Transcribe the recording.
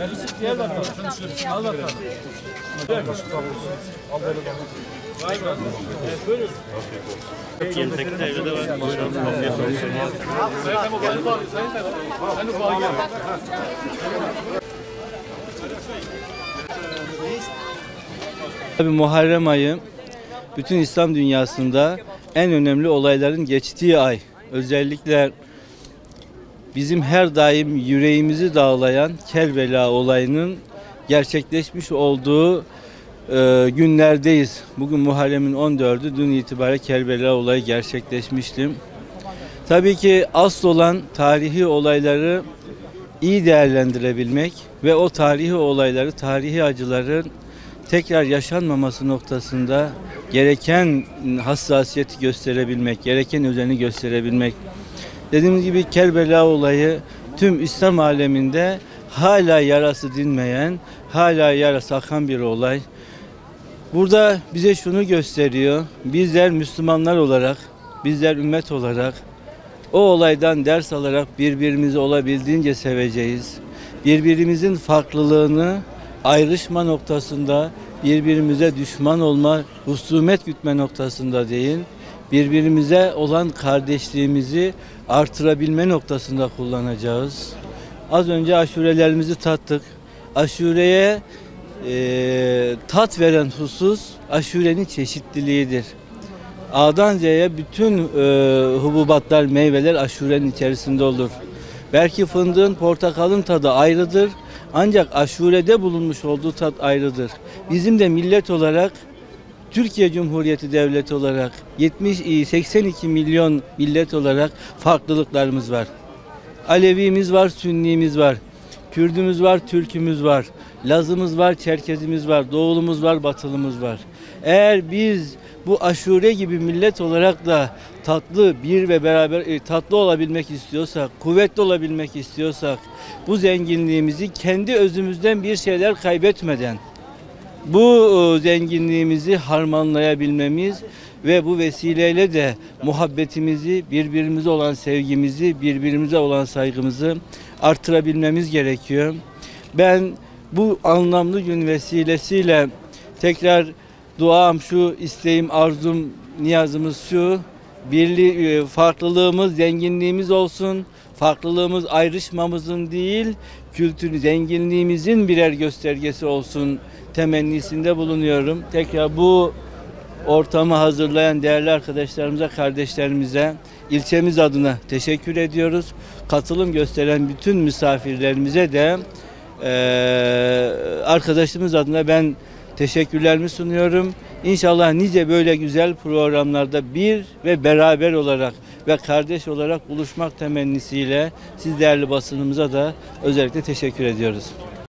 Yarısı diğer bakalım. Al bakalım. Buyurun. Yemekte evde var. Buyurun. Afiyet olsun. Tabii Muharrem ayı bütün İslam dünyasında en önemli olayların geçtiği ay. Özellikle bizim her daim yüreğimizi dağlayan Kerbela olayının gerçekleşmiş olduğu günlerdeyiz. Bugün Muharrem'in 14'ü, dün itibariyle Kerbela olayı gerçekleşmişti. Tabii ki asıl olan tarihi olayları iyi değerlendirebilmek ve o tarihi olayları, tarihi acıların tekrar yaşanmaması noktasında gereken hassasiyeti gösterebilmek, gereken özeni gösterebilmek. Dediğimiz gibi Kerbela olayı tüm İslam aleminde hala yarası dinmeyen, hala yarası akan bir olay. Burada bize şunu gösteriyor, bizler Müslümanlar olarak, bizler ümmet olarak o olaydan ders alarak birbirimizi olabildiğince seveceğiz. Birbirimizin farklılığını ayrışma noktasında, birbirimize düşman olma, husumet gütme noktasında değil, birbirimize olan kardeşliğimizi artırabilme noktasında kullanacağız. Az önce aşurelerimizi tattık. Aşureye tat veren husus aşurenin çeşitliliğidir. A'dan Z'ye bütün hububatlar, meyveler aşurenin içerisinde olur. Belki fındığın, portakalın tadı ayrıdır. Ancak aşurede bulunmuş olduğu tat ayrıdır. Bizim de millet olarak, Türkiye Cumhuriyeti Devleti olarak 82 milyon millet olarak farklılıklarımız var. Alevimiz var, Sünnimiz var. Kürdümüz var, Türkümüz var. Lazımız var, Çerkezimiz var. Doğulumuz var, Batılımız var. Eğer biz bu aşure gibi millet olarak da tatlı bir ve beraber tatlı olabilmek istiyorsak, kuvvetli olabilmek istiyorsak, bu zenginliğimizi kendi özümüzden bir şeyler kaybetmeden bu zenginliğimizi harmanlayabilmemiz ve bu vesileyle de muhabbetimizi, birbirimize olan sevgimizi, birbirimize olan saygımızı artırabilmemiz gerekiyor. Ben bu anlamlı gün vesilesiyle tekrar duam şu, isteğim, arzum, niyazımız şu: farklılığımız, zenginliğimiz olsun. Farklılığımız ayrışmamızın değil, kültür zenginliğimizin birer göstergesi olsun temennisinde bulunuyorum. Tekrar bu ortamı hazırlayan değerli arkadaşlarımıza, kardeşlerimize, ilçemiz adına teşekkür ediyoruz. Katılım gösteren bütün misafirlerimize de arkadaşımız adına ben teşekkürlerimi sunuyorum. İnşallah nice böyle güzel programlarda bir ve beraber olarak ve kardeş olarak buluşmak temennisiyle siz değerli basınımıza da özellikle teşekkür ediyoruz.